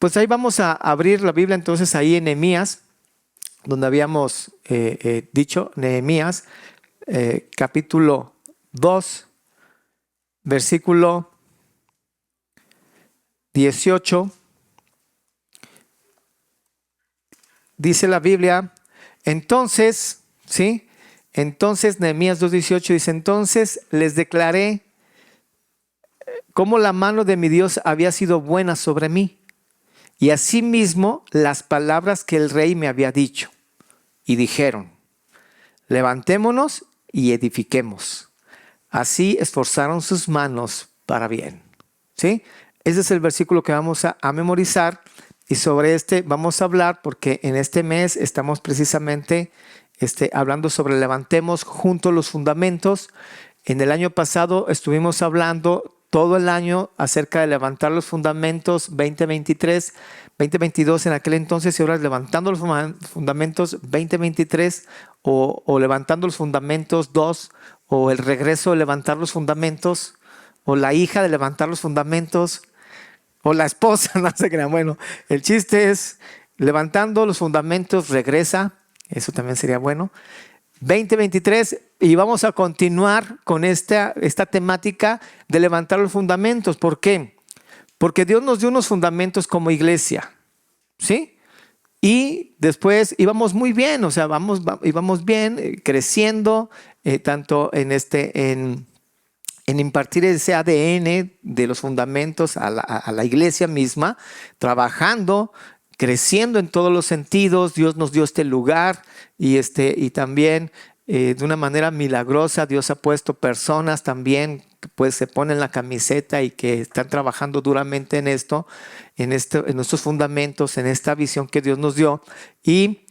Pues ahí vamos a abrir la Biblia entonces ahí en Nehemías, donde habíamos dicho, Nehemías, capítulo 2, versículo 18. Dice la Biblia, entonces, ¿sí? Entonces Nehemías 2:18 dice, entonces les declaré cómo la mano de mi Dios había sido buena sobre mí, y asimismo las palabras que el rey me había dicho. Y dijeron, levantémonos y edifiquemos. Así esforzaron sus manos para bien. ¿Sí? Ese es el versículo que vamos a memorizar, y sobre este vamos a hablar porque en este mes estamos precisamente hablando sobre levantemos juntos los fundamentos. En el año pasado estuvimos hablando todo el año acerca de levantar los fundamentos 2023, 2022 en aquel entonces, y ahora levantando los fundamentos 2023 o levantando los fundamentos 2, o el regreso de levantar los fundamentos, o la hija de levantar los fundamentos, o la esposa, no se crean. Bueno, el chiste es levantando los fundamentos regresa, eso también sería bueno. 2023, y vamos a continuar con esta temática de levantar los fundamentos. ¿Por qué? Porque Dios nos dio unos fundamentos como iglesia, ¿sí? Y después íbamos muy bien, o sea, íbamos bien, creciendo, tanto en impartir ese ADN de los fundamentos a la iglesia misma, trabajando, creciendo en todos los sentidos. Dios nos dio este lugar y también de una manera milagrosa Dios ha puesto personas también que pues se ponen la camiseta y que están trabajando duramente en esto, en nuestros fundamentos, en esta visión que Dios nos dio. Y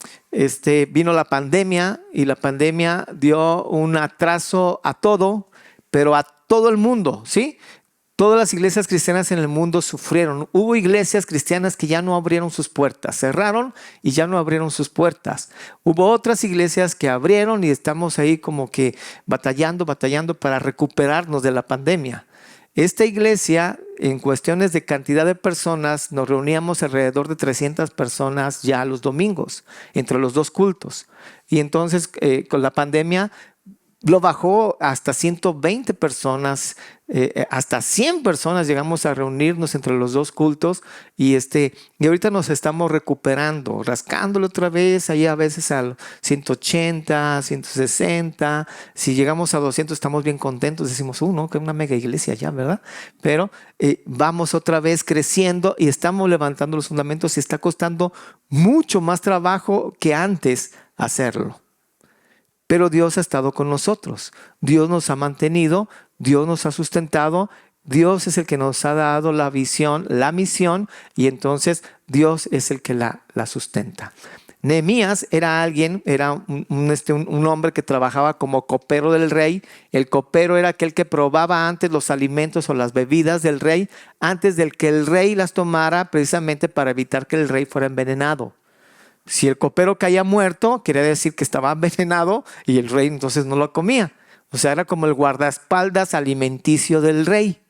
vino la pandemia, y la pandemia dio un atraso a todo, pero a todo el mundo, ¿sí? Todas las iglesias cristianas en el mundo sufrieron. Hubo iglesias cristianas que ya no abrieron sus puertas, cerraron y ya no abrieron sus puertas. Hubo otras iglesias que abrieron y estamos ahí como que batallando para recuperarnos de la pandemia. Esta iglesia, en cuestiones de cantidad de personas, nos reuníamos alrededor de 300 personas ya los domingos, entre los dos cultos. Y entonces con la pandemia lo bajó hasta 120 personas, hasta 100 personas llegamos a reunirnos entre los dos cultos, y ahorita nos estamos recuperando, rascándolo otra vez, ahí a veces a 180, 160, si llegamos a 200 estamos bien contentos, decimos, no, que una mega iglesia ya, ¿verdad? Pero vamos otra vez creciendo y estamos levantando los fundamentos, y está costando mucho más trabajo que antes hacerlo. Pero Dios ha estado con nosotros, Dios nos ha mantenido, Dios nos ha sustentado, Dios es el que nos ha dado la visión, la misión, y entonces Dios es el que la sustenta. Nehemías era un hombre que trabajaba como copero del rey. El copero era aquel que probaba antes los alimentos o las bebidas del rey, antes de que el rey las tomara, precisamente para evitar que el rey fuera envenenado. Si el copero caía muerto, quería decir que estaba envenenado y el rey entonces no lo comía. O sea, era como el guardaespaldas alimenticio del rey.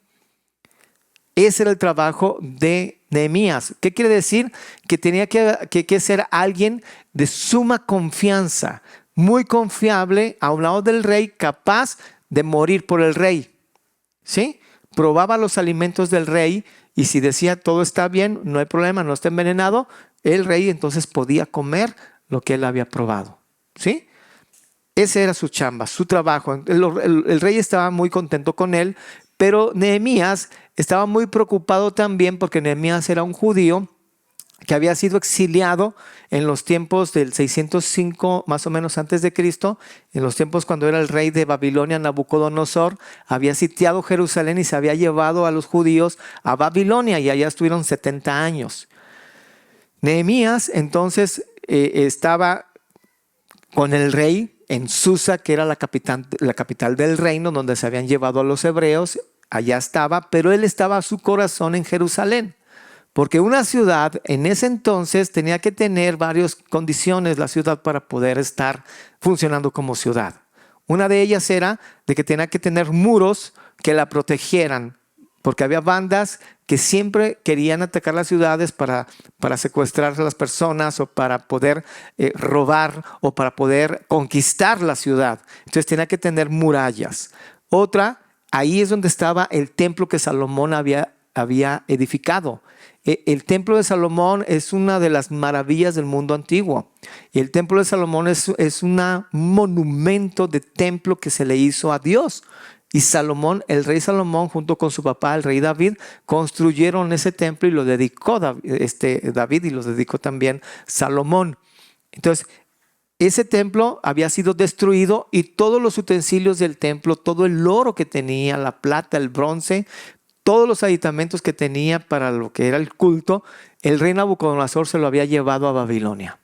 Ese era el trabajo de Nehemías. ¿Qué quiere decir? Que tenía que ser alguien de suma confianza, muy confiable a un lado del rey, capaz de morir por el rey. ¿Sí? Probaba los alimentos del rey, y si decía todo está bien, no hay problema, no está envenenado, el rey entonces podía comer lo que él había probado. ¿Sí? Ese era su chamba, su trabajo. El rey estaba muy contento con él, pero Nehemías estaba muy preocupado también, porque Nehemías era un judío que había sido exiliado en los tiempos del 605 más o menos antes de Cristo, en los tiempos cuando era el rey de Babilonia, Nabucodonosor, había sitiado Jerusalén y se había llevado a los judíos a Babilonia, y allá estuvieron 70 años. Nehemías entonces estaba con el rey en Susa, que era la capital del reino, donde se habían llevado a los hebreos. Allá estaba, pero él estaba a su corazón en Jerusalén, porque una ciudad en ese entonces tenía que tener varias condiciones, la ciudad, para poder estar funcionando como ciudad. Una de ellas era de que tenía que tener muros que la protegieran, porque había bandas que siempre querían atacar las ciudades para secuestrar a las personas o para poder robar o para poder conquistar la ciudad. Entonces tenía que tener murallas. Otra, ahí es donde estaba el templo que Salomón había edificado. El templo de Salomón es una de las maravillas del mundo antiguo. Y el templo de Salomón es un monumento de templo que se le hizo a Dios. Y Salomón, el rey Salomón, junto con su papá, el rey David, construyeron ese templo y lo dedicó David y lo dedicó también Salomón. Entonces, ese templo había sido destruido y todos los utensilios del templo, todo el oro que tenía, la plata, el bronce, todos los aditamentos que tenía para lo que era el culto, el rey Nabucodonosor se lo había llevado a Babilonia.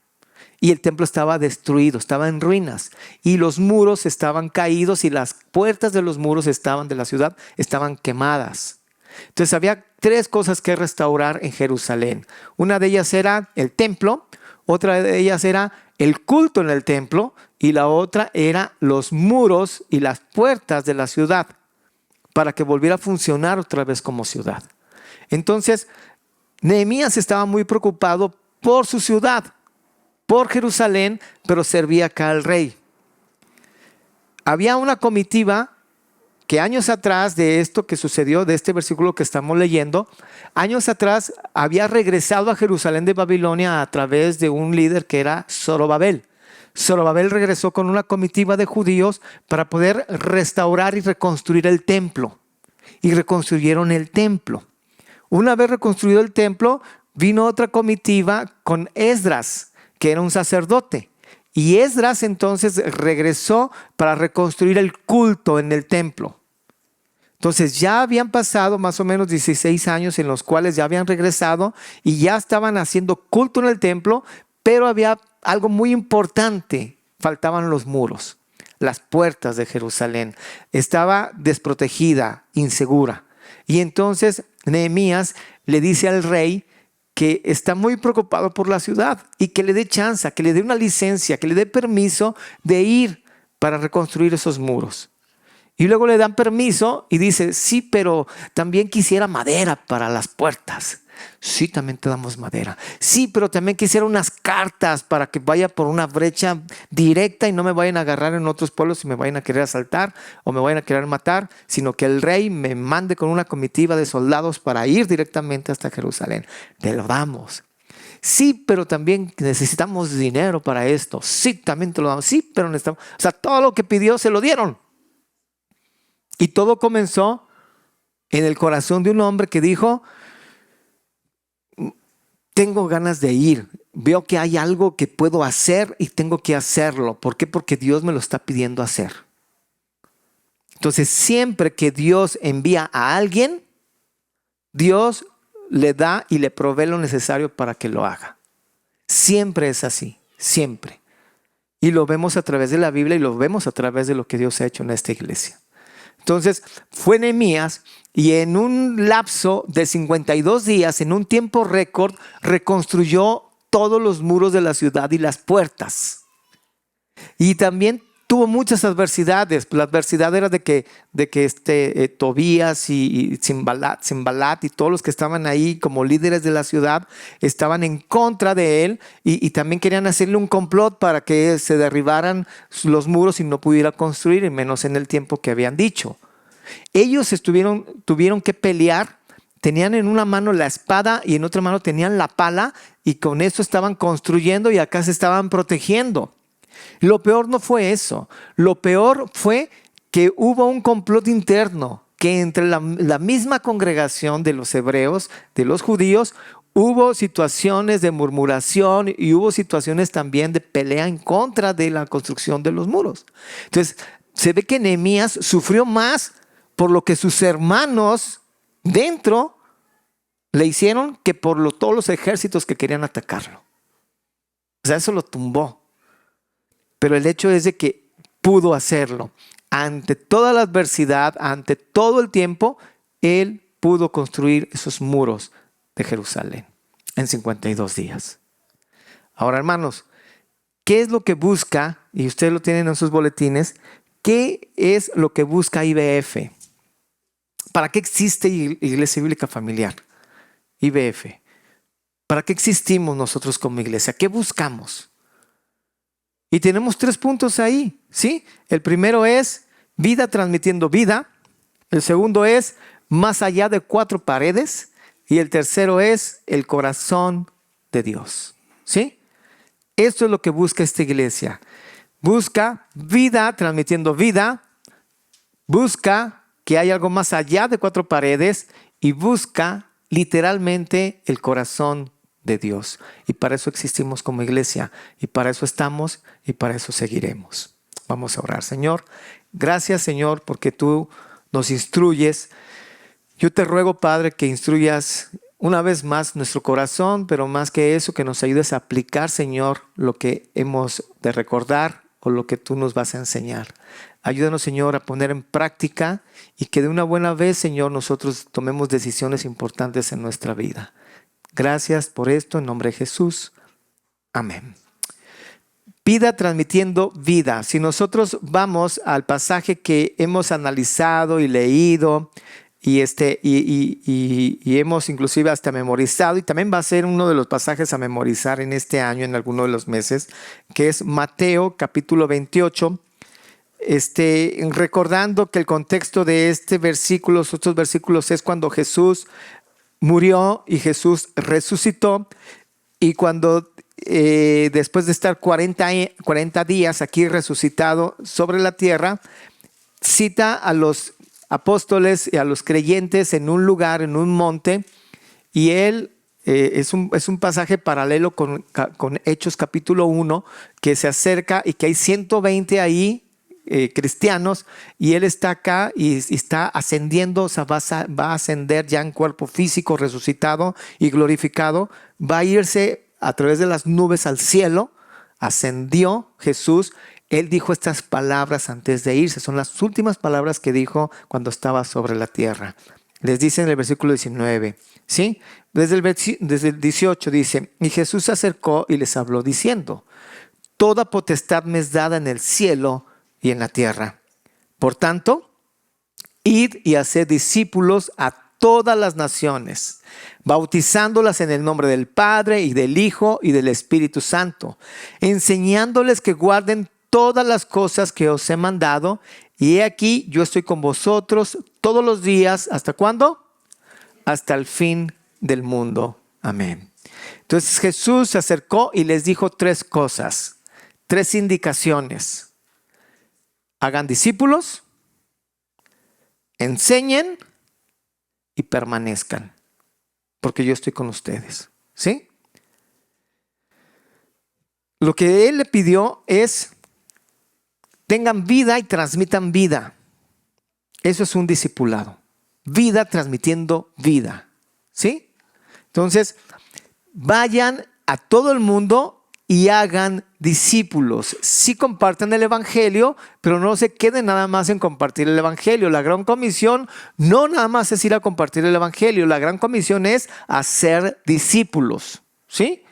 Y el templo estaba destruido, estaba en ruinas. Y los muros estaban caídos y las puertas de los muros de la ciudad estaban quemadas. Entonces había 3 cosas que restaurar en Jerusalén. Una de ellas era el templo, otra de ellas era el culto en el templo y la otra era los muros y las puertas de la ciudad, para que volviera a funcionar otra vez como ciudad. Entonces, Nehemías estaba muy preocupado por su ciudad, por Jerusalén, pero servía acá al rey. Había una comitiva que años atrás de esto que sucedió, de este versículo que estamos leyendo, años atrás había regresado a Jerusalén de Babilonia a través de un líder que era Zorobabel. Zorobabel regresó con una comitiva de judíos para poder restaurar y reconstruir el templo. Y reconstruyeron el templo. Una vez reconstruido el templo, vino otra comitiva con Esdras, que era un sacerdote. Y Esdras entonces regresó para reconstruir el culto en el templo. Entonces ya habían pasado más o menos 16 años en los cuales ya habían regresado y ya estaban haciendo culto en el templo, pero había algo muy importante: faltaban los muros, las puertas de Jerusalén. Estaba desprotegida, insegura. Y entonces Nehemías le dice al rey que está muy preocupado por la ciudad y que le dé chance, que le dé una licencia, que le dé permiso de ir para reconstruir esos muros. Y luego le dan permiso y dice: sí, pero también quisiera madera para las puertas. Sí, también te damos madera. Sí, pero también quisiera unas cartas para que vaya por una brecha directa y no me vayan a agarrar en otros pueblos y me vayan a querer asaltar o me vayan a querer matar, sino que el rey me mande con una comitiva de soldados para ir directamente hasta Jerusalén. Te lo damos. Sí, pero también necesitamos dinero para esto. Sí, también te lo damos. Sí, pero necesitamos. O sea, todo lo que pidió se lo dieron. Y todo comenzó en el corazón de un hombre que dijo: tengo ganas de ir, veo que hay algo que puedo hacer y tengo que hacerlo. ¿Por qué? Porque Dios me lo está pidiendo hacer. Entonces, siempre que Dios envía a alguien, Dios le da y le provee lo necesario para que lo haga. Siempre es así, siempre. Y lo vemos a través de la Biblia y lo vemos a través de lo que Dios ha hecho en esta iglesia. Entonces fue Nehemías y en un lapso de 52 días, en un tiempo récord, reconstruyó todos los muros de la ciudad y las puertas. Y también tuvo muchas adversidades. La adversidad era de que Tobías y Simbalat y todos los que estaban ahí como líderes de la ciudad estaban en contra de él y también querían hacerle un complot para que se derribaran los muros y no pudiera construir, y menos en el tiempo que habían dicho. Ellos tuvieron que pelear. Tenían en una mano la espada y en otra mano tenían la pala, y con eso estaban construyendo y acá se estaban protegiendo. Lo peor no fue eso. Lo peor fue que hubo un complot interno, que entre la misma congregación de los hebreos, de los judíos, hubo situaciones de murmuración y hubo situaciones también de pelea en contra de la construcción de los muros. Entonces se ve que Nehemías sufrió más por lo que sus hermanos dentro le hicieron que por todos los ejércitos que querían atacarlo. O sea, eso lo tumbó. Pero el hecho es de que pudo hacerlo. Ante toda la adversidad, ante todo el tiempo, él pudo construir esos muros de Jerusalén en 52 días. Ahora, hermanos, ¿qué es lo que busca? Y ustedes lo tienen en sus boletines. ¿Qué es lo que busca IBF? ¿Para qué existe Iglesia Bíblica Familiar? IBF. ¿Para qué existimos nosotros como iglesia? ¿Qué buscamos? Y tenemos 3 puntos ahí, ¿sí? El primero es vida transmitiendo vida. El segundo es más allá de 4 paredes. Y el tercero es el corazón de Dios, ¿sí? Esto es lo que busca esta iglesia. Busca vida transmitiendo vida. Busca que haya algo más allá de 4 paredes. Y busca literalmente el corazón de Dios. Y para eso existimos como iglesia. Y para eso estamos y para eso seguiremos. Vamos a orar. Señor, gracias, Señor, porque tú nos instruyes. Yo te ruego, Padre, que instruyas una vez más nuestro corazón, pero más que eso, que nos ayudes a aplicar, Señor, lo que hemos de recordar o lo que tú nos vas a enseñar. Ayúdanos, Señor, a poner en práctica y que de una buena vez, Señor, nosotros tomemos decisiones importantes en nuestra vida. Gracias por esto, en nombre de Jesús. Amén. Vida transmitiendo vida. Si nosotros vamos al pasaje que hemos analizado y leído y hemos inclusive hasta memorizado, y también va a ser uno de los pasajes a memorizar en este año, en alguno de los meses, que es Mateo capítulo 28. Recordando que el contexto de este versículo, otros versículos, es cuando Jesús murió y Jesús resucitó, y cuando después de estar 40 días aquí resucitado sobre la tierra, cita a los apóstoles y a los creyentes en un lugar, en un monte, y él es un pasaje paralelo con Hechos capítulo 1, que se acerca y que hay 120 ahí cristianos, y él está acá y está ascendiendo, o sea, va a ascender ya en cuerpo físico, resucitado y glorificado, va a irse a través de las nubes al cielo. Ascendió Jesús. Él dijo estas palabras antes de irse, son las últimas palabras que dijo cuando estaba sobre la tierra. Les dice en el versículo 19, ¿sí? Desde el 18 dice: y Jesús se acercó y les habló diciendo: toda potestad me es dada en el cielo y en la tierra. Por tanto, id y haced discípulos a todas las naciones, bautizándolas en el nombre del Padre y del Hijo y del Espíritu Santo, enseñándoles que guarden todas las cosas que os he mandado, y he aquí yo estoy con vosotros todos los días. ¿Hasta cuándo? Hasta el fin del mundo. Amén. Entonces Jesús se acercó y les dijo 3 cosas, 3 indicaciones. Hagan discípulos, enseñen y permanezcan, porque yo estoy con ustedes, ¿sí? Lo que él le pidió es: tengan vida y transmitan vida. Eso es un discipulado. Vida transmitiendo vida, ¿sí? Entonces, vayan a todo el mundo y hagan discípulos. Sí, compartan el evangelio, pero no se queden nada más en compartir el evangelio. La gran comisión no nada más es ir a compartir el evangelio. La gran comisión es hacer discípulos, ¿sí?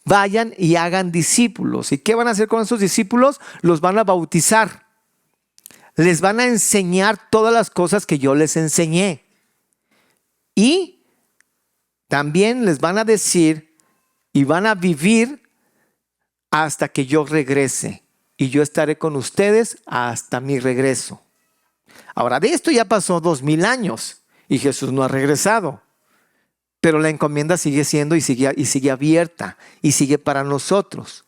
Vayan y hagan discípulos. ¿Y qué van a hacer con esos discípulos? Los van a bautizar. Les van a enseñar todas las cosas que yo les enseñé. Y también les van a decir y van a vivir hasta que yo regrese, y yo estaré con ustedes hasta mi regreso. Ahora, de esto ya pasó 2000 años y Jesús no ha regresado, pero la encomienda sigue siendo y sigue abierta y sigue para nosotros.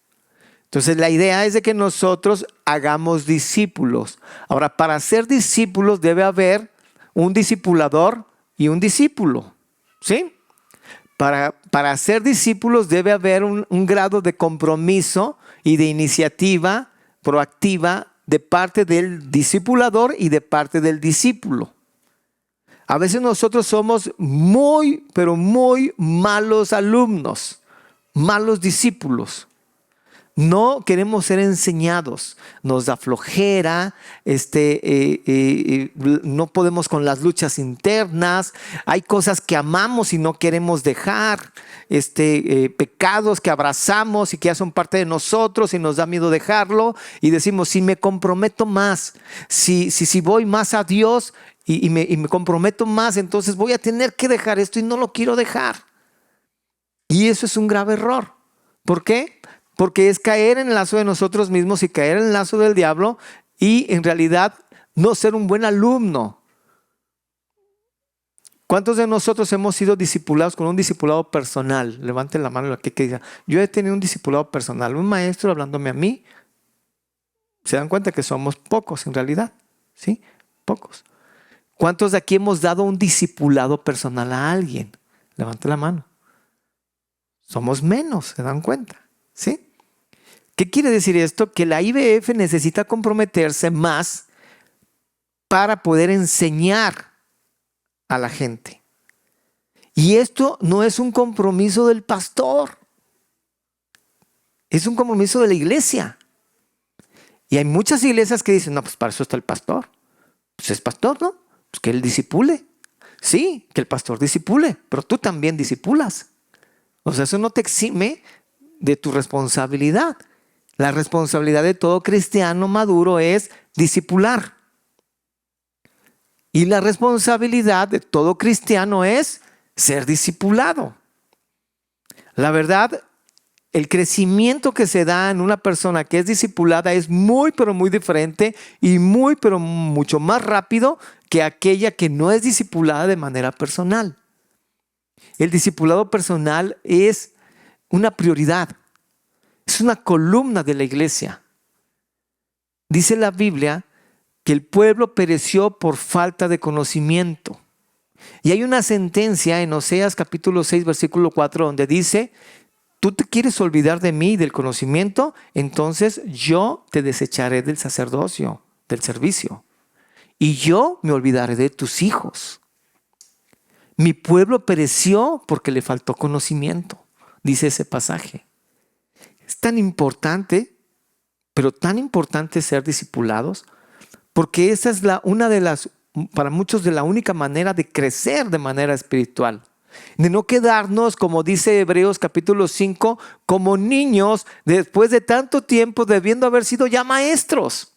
Entonces la idea es de que nosotros hagamos discípulos. Ahora, para ser discípulos debe haber un discipulador y un discípulo, ¿sí? Para ser discípulos debe haber un grado de compromiso y de iniciativa proactiva de parte del discipulador y de parte del discípulo. A veces nosotros somos muy, pero muy malos alumnos, malos discípulos. No queremos ser enseñados, nos da flojera, no podemos con las luchas internas, hay cosas que amamos y no queremos dejar, pecados que abrazamos y que ya son parte de nosotros y nos da miedo dejarlo, y decimos: si me comprometo más, si voy más a Dios y me comprometo más, entonces voy a tener que dejar esto y no lo quiero dejar. Y eso es un grave error. ¿Por qué? Porque es caer en el lazo de nosotros mismos y caer en el lazo del diablo y en realidad no ser un buen alumno. ¿Cuántos de nosotros hemos sido discipulados con un discipulado personal? Levanten la mano que diga, yo he tenido un discipulado personal, un maestro hablándome a mí. Se dan cuenta que somos pocos en realidad, ¿sí? Pocos. ¿Cuántos de aquí hemos dado un discipulado personal a alguien? Levanten la mano. Somos menos, ¿se dan cuenta? ¿Sí? ¿Qué quiere decir esto? Que la IBF necesita comprometerse más para poder enseñar a la gente. Y esto no es un compromiso del pastor, es un compromiso de la iglesia. Y hay muchas iglesias que dicen, no, pues para eso está el pastor. Pues es pastor, ¿no? Pues que él disipule. Sí, que el pastor disipule, pero tú también disipulas. O sea, eso no te exime de tu responsabilidad. La responsabilidad de todo cristiano maduro es discipular. Y la responsabilidad de todo cristiano es ser discipulado. La verdad, el crecimiento que se da en una persona que es discipulada es muy, pero muy diferente y muy, pero mucho más rápido que aquella que no es discipulada de manera personal. El discipulado personal es una prioridad, es una columna de la iglesia. Dice la Biblia que el pueblo pereció por falta de conocimiento. Y hay una sentencia en Oseas capítulo 6, versículo 4, donde dice, tú te quieres olvidar de mí y del conocimiento, entonces yo te desecharé del sacerdocio, del servicio. Y yo me olvidaré de tus hijos. Mi pueblo pereció porque le faltó conocimiento, dice ese pasaje. Es tan importante, pero tan importante ser discipulados, porque esa es una de las, para muchos, de la única manera de crecer de manera espiritual. De no quedarnos, como dice Hebreos capítulo 5, como niños después de tanto tiempo debiendo haber sido ya maestros.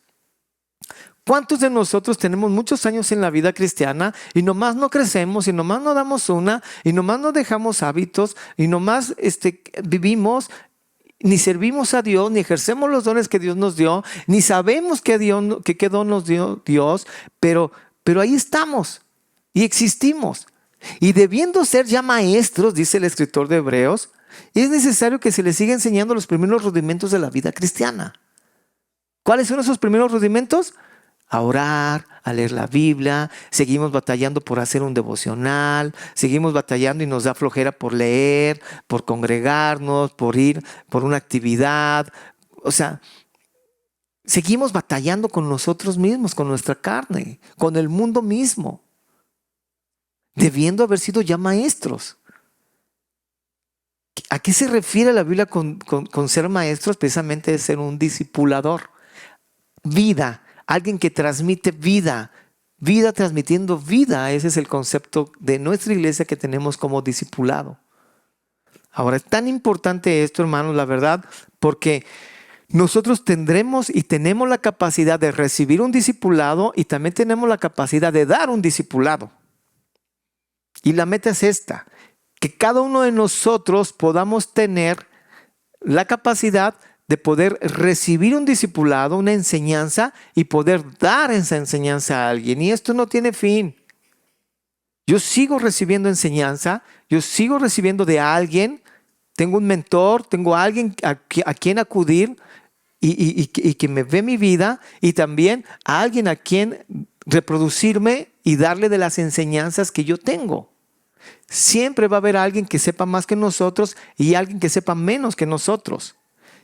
¿Cuántos de nosotros tenemos muchos años en la vida cristiana y nomás no crecemos y nomás no damos una y nomás no dejamos hábitos y nomás vivimos? Ni servimos a Dios, ni ejercemos los dones que Dios nos dio, ni sabemos qué don nos dio Dios, pero ahí estamos y existimos. Y debiendo ser ya maestros, dice el escritor de Hebreos, es necesario que se les siga enseñando los primeros rudimentos de la vida cristiana. ¿Cuáles son esos primeros rudimentos? A orar, a leer la Biblia, seguimos batallando por hacer un devocional, seguimos batallando y nos da flojera por leer, por congregarnos, por ir por una actividad. O sea, seguimos batallando con nosotros mismos, con nuestra carne, con el mundo mismo, debiendo haber sido ya maestros. ¿A qué se refiere la Biblia con ser maestros? Precisamente es ser un discipulador. Vida. Alguien que transmite vida, vida transmitiendo vida. Ese es el concepto de nuestra iglesia que tenemos como discipulado. Ahora, es tan importante esto, hermanos, la verdad, porque nosotros tendremos y tenemos la capacidad de recibir un discipulado y también tenemos la capacidad de dar un discipulado. Y la meta es esta, que cada uno de nosotros podamos tener la capacidad de poder recibir un discipulado, una enseñanza y poder dar esa enseñanza a alguien. Y esto no tiene fin. Yo sigo recibiendo enseñanza, yo sigo recibiendo de alguien, tengo un mentor, tengo a alguien a quien acudir y que me ve mi vida y también a alguien a quien reproducirme y darle de las enseñanzas que yo tengo. Siempre va a haber alguien que sepa más que nosotros y alguien que sepa menos que nosotros.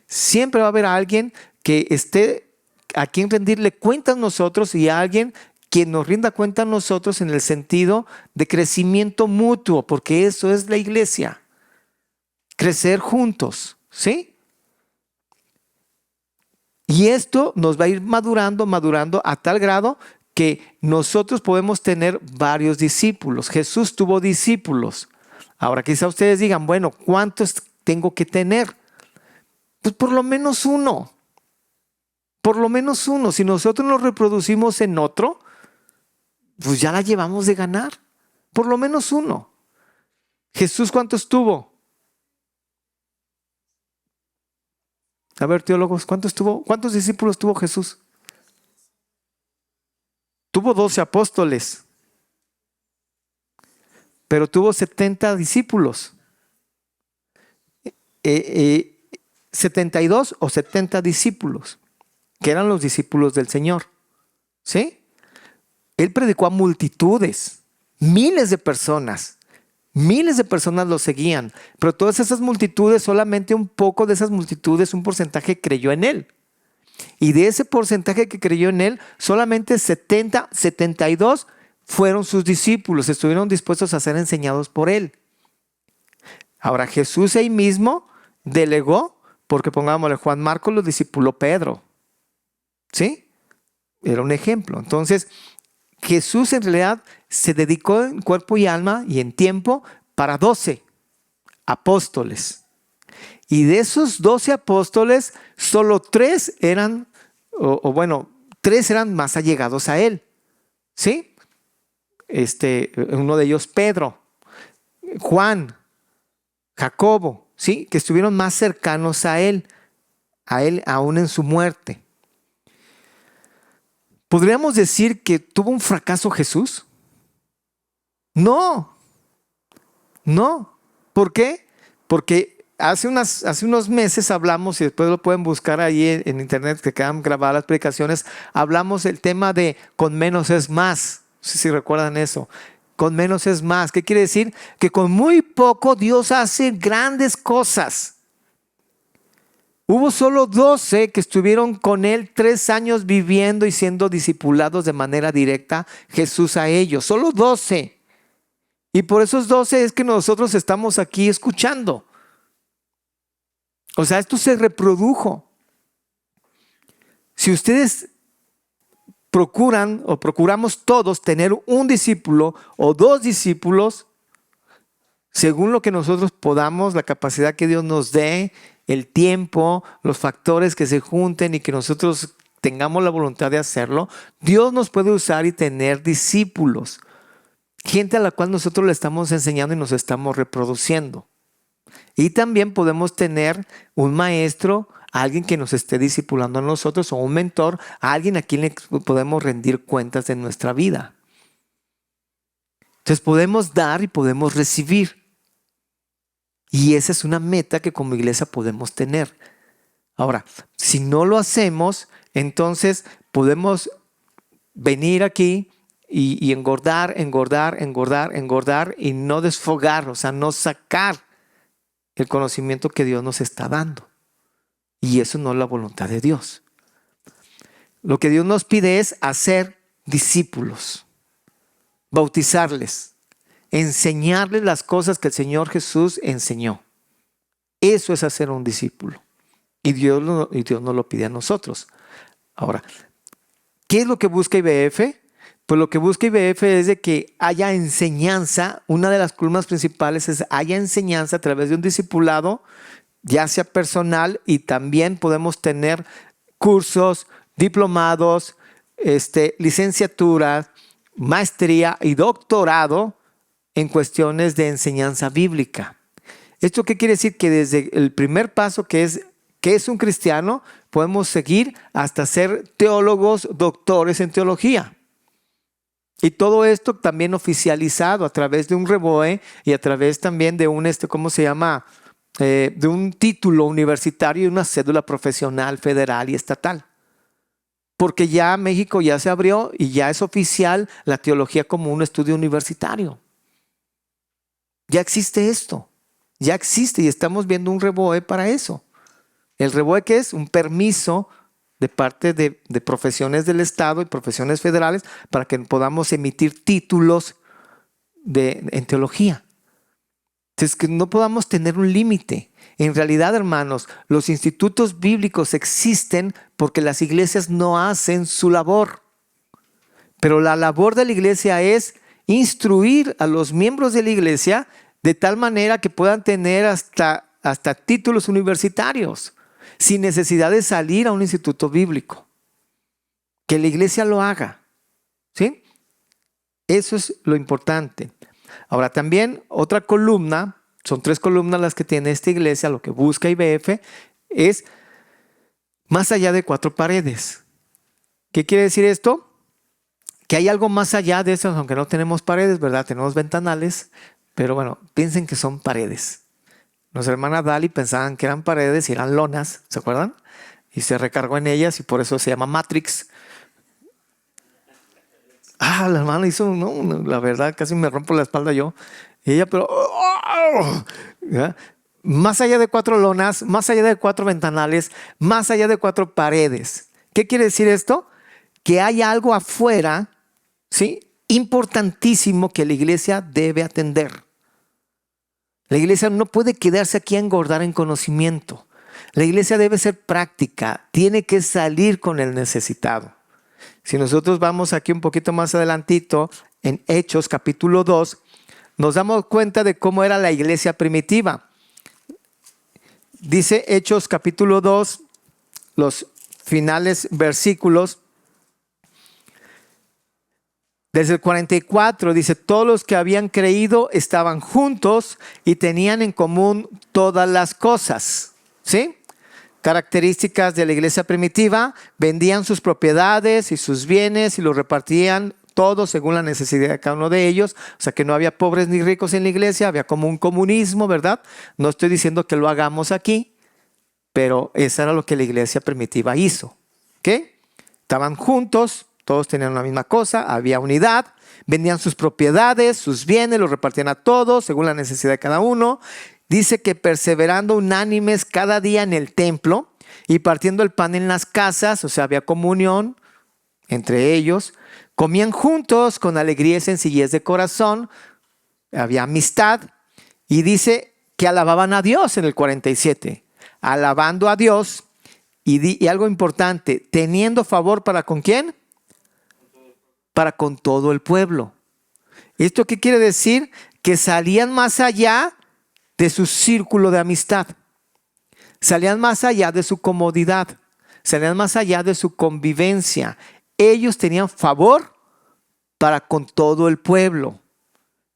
Siempre va a haber alguien que esté a quien rendirle cuentas a nosotros y a alguien que nos rinda cuenta a nosotros en el sentido de crecimiento mutuo, porque eso es la iglesia. Crecer juntos, ¿sí? Y esto nos va a ir madurando a tal grado que nosotros podemos tener varios discípulos. Jesús tuvo discípulos. Ahora quizá ustedes digan, bueno, ¿cuántos tengo que tener? Pues por lo menos uno. Por lo menos uno. Si nosotros nos reproducimos en otro, pues ya la llevamos de ganar. Por lo menos uno. Jesús, ¿cuántos tuvo? A ver, teólogos, ¿cuántos discípulos tuvo Jesús? Tuvo 12 apóstoles, pero tuvo 70 discípulos. 72 o 70 discípulos, que eran los discípulos del Señor. ¿Sí? Él predicó a multitudes, miles de personas lo seguían, pero todas esas multitudes, solamente un poco de esas multitudes, un porcentaje creyó en él. Y de ese porcentaje que creyó en él, solamente 72 fueron sus discípulos, estuvieron dispuestos a ser enseñados por él. Ahora Jesús ahí mismo delegó, porque pongámosle, Juan Marcos lo discipuló Pedro. ¿Sí? Era un ejemplo. Entonces, Jesús en realidad se dedicó en cuerpo y alma y en tiempo para 12 apóstoles. Y de esos 12 apóstoles, solo 3 eran, 3 eran más allegados a él. ¿Sí? Uno de ellos Pedro, Juan, Jacobo, ¿sí? Que estuvieron más cercanos a él aún en su muerte. ¿Podríamos decir que tuvo un fracaso Jesús? No. ¿Por qué? Porque hace unos meses hablamos, y después lo pueden buscar ahí en internet, que quedan grabadas las predicaciones, hablamos del tema de con menos es más. No sé si recuerdan eso. Con menos es más. ¿Qué quiere decir? Que con muy poco Dios hace grandes cosas. Hubo solo 12 que estuvieron con él 3 años viviendo y siendo discipulados de manera directa Jesús a ellos. Solo 12. Y por esos 12 es que nosotros estamos aquí escuchando. O sea, esto se reprodujo. Si ustedes procuran o procuramos todos tener un discípulo o 2 discípulos, según lo que nosotros podamos, la capacidad que Dios nos dé, el tiempo, los factores que se junten y que nosotros tengamos la voluntad de hacerlo, Dios nos puede usar y tener discípulos. Gente a la cual nosotros le estamos enseñando y nos estamos reproduciendo. Y también podemos tener un maestro, alguien que nos esté discipulando a nosotros, o un mentor, alguien a quien le podemos rendir cuentas de nuestra vida. Entonces podemos dar y podemos recibir. Y esa es una meta que como iglesia podemos tener. Ahora, si no lo hacemos, entonces podemos venir aquí y engordar y no desfogar, o sea, no sacar el conocimiento que Dios nos está dando. Y eso no es la voluntad de Dios. Lo que Dios nos pide es hacer discípulos, bautizarles, enseñarles las cosas que el Señor Jesús enseñó. Eso es hacer un discípulo. Y Dios nos lo pide a nosotros. Ahora, ¿qué es lo que busca IBF? Pues lo que busca IBF es de que haya enseñanza. Una de las columnas principales es haya enseñanza a través de un discipulado, ya sea personal, y también podemos tener cursos, diplomados, licenciatura, maestría y doctorado en cuestiones de enseñanza bíblica. ¿Esto qué quiere decir? Que desde el primer paso, que es un cristiano, podemos seguir hasta ser teólogos, doctores en teología. Y todo esto también oficializado a través de un REBOE y a través también de un, de un título universitario y una cédula profesional federal y estatal. Porque ya México ya se abrió y ya es oficial la teología como un estudio universitario. Ya existe esto, ya existe y estamos viendo un REBOE para eso. El REBOE, ¿qué es? Un permiso de parte de profesiones del Estado y profesiones federales para que podamos emitir títulos en teología. Entonces, que no podamos tener un límite. En realidad, hermanos, los institutos bíblicos existen porque las iglesias no hacen su labor. Pero la labor de la iglesia es instruir a los miembros de la iglesia de tal manera que puedan tener hasta títulos universitarios sin necesidad de salir a un instituto bíblico. Que la iglesia lo haga. ¿Sí? Eso es lo importante. Ahora también otra columna, son 3 columnas las que tiene esta iglesia, lo que busca IBF es Más allá de 4 paredes. ¿Qué quiere decir esto? Que hay algo más allá de eso, aunque no tenemos paredes, ¿verdad? Tenemos ventanales, pero bueno, piensen que son paredes. Nuestra hermana Dali pensaban que eran paredes y eran lonas, ¿se acuerdan? Y se recargó en ellas y por eso se llama Matrix. La hermana hizo, no, la verdad, casi me rompo la espalda yo. Y ella, pero... ¿ya? Más allá de 4 lonas, más allá de 4 ventanales, más allá de 4 paredes. ¿Qué quiere decir esto? Que hay algo afuera, ¿sí? Importantísimo que la iglesia debe atender. La iglesia no puede quedarse aquí a engordar en conocimiento. La iglesia debe ser práctica, tiene que salir con el necesitado. Si nosotros vamos aquí un poquito más adelantito, en Hechos capítulo 2, nos damos cuenta de cómo era la iglesia primitiva. Dice Hechos capítulo 2, los finales versículos. Desde el 44 dice, todos los que habían creído estaban juntos y tenían en común todas las cosas. ¿Sí? Características de la iglesia primitiva: vendían sus propiedades y sus bienes y los repartían todos según la necesidad de cada uno de ellos. O sea que no había pobres ni ricos en la iglesia, había como un comunismo, ¿verdad? No estoy diciendo que lo hagamos aquí, pero eso era lo que la iglesia primitiva hizo. ¿Qué? Estaban juntos, todos tenían la misma cosa, había unidad, vendían sus propiedades, sus bienes, los repartían a todos según la necesidad de cada uno. Dice que perseverando unánimes cada día en el templo y partiendo el pan en las casas, o sea, había comunión entre ellos, comían juntos con alegría y sencillez de corazón, había amistad, y dice que alababan a Dios en el 47, alabando a Dios, y algo importante, teniendo favor ¿para con quién? Para con todo el pueblo. ¿Esto qué quiere decir? Que salían más allá de su círculo de amistad, salían más allá de su comodidad, salían más allá de su convivencia. Ellos tenían favor para con todo el pueblo.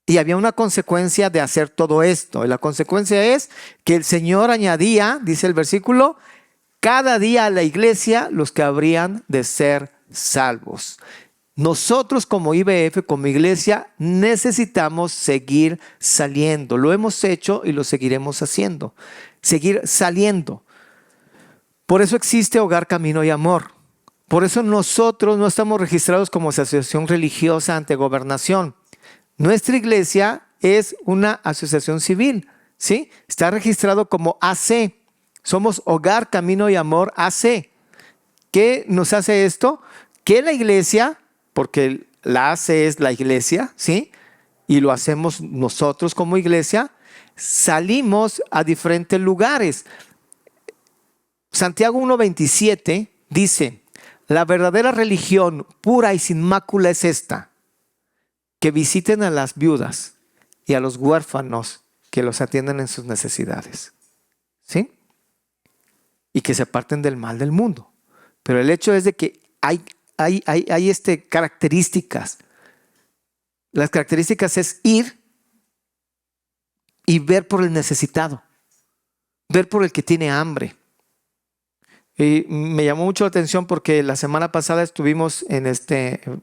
Y había una consecuencia de hacer todo esto. Y la consecuencia es que el Señor añadía, dice el versículo, cada día a la iglesia los que habrían de ser salvos. Nosotros como IBF, como iglesia, necesitamos seguir saliendo. Lo hemos hecho y lo seguiremos haciendo. Seguir saliendo. Por eso existe Hogar, Camino y Amor. Por eso nosotros no estamos registrados como asociación religiosa ante gobernación. Nuestra iglesia es una asociación civil, ¿sí? Está registrado como AC. Somos Hogar, Camino y Amor AC. ¿Qué nos hace esto? Que la iglesia, porque la AC es la iglesia, ¿sí? Y lo hacemos nosotros como iglesia, salimos a diferentes lugares. Santiago 1:27 dice, la verdadera religión pura y sin mácula es esta, que visiten a las viudas y a los huérfanos, que los atiendan en sus necesidades, ¿sí? Y que se aparten del mal del mundo. Pero el hecho es de que hay características. Las características es ir y ver por el necesitado, ver por el que tiene hambre. Y me llamó mucho la atención porque la semana pasada estuvimos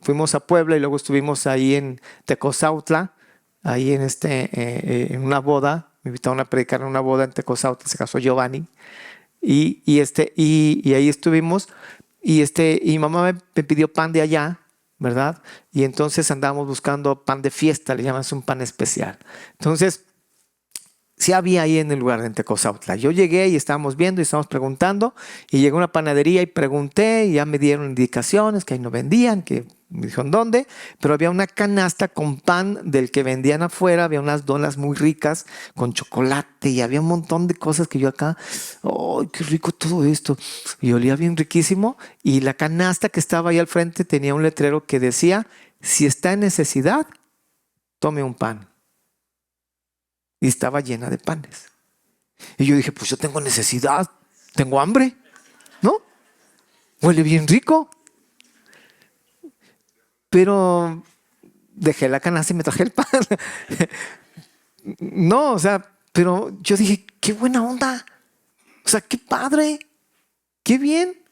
fuimos a Puebla y luego estuvimos ahí en Tecozautla, ahí en una boda. Me invitaron a predicar en una boda en Tecozautla, se casó Giovanni. Y ahí estuvimos. Y mamá me pidió pan de allá, ¿verdad? Y entonces andábamos buscando pan de fiesta, le llaman, es un pan especial. Entonces, sí había ahí en el lugar de Tecozautla. Yo llegué y estábamos viendo y estábamos preguntando, y llegué a una panadería y pregunté, y ya me dieron indicaciones que ahí no vendían, que me dijeron dónde, pero había una canasta con pan del que vendían afuera, había unas donas muy ricas con chocolate y había un montón de cosas que yo acá, ¡ay, qué rico todo esto! Y olía bien riquísimo, y la canasta que estaba ahí al frente tenía un letrero que decía, si está en necesidad, tome un pan. Y estaba llena de panes. Y yo dije, pues yo tengo necesidad, tengo hambre, ¿no? Huele bien rico. Pero dejé la canasta y me traje el pan. No, o sea, pero yo dije, qué buena onda. O sea, qué padre. ¡Qué bien!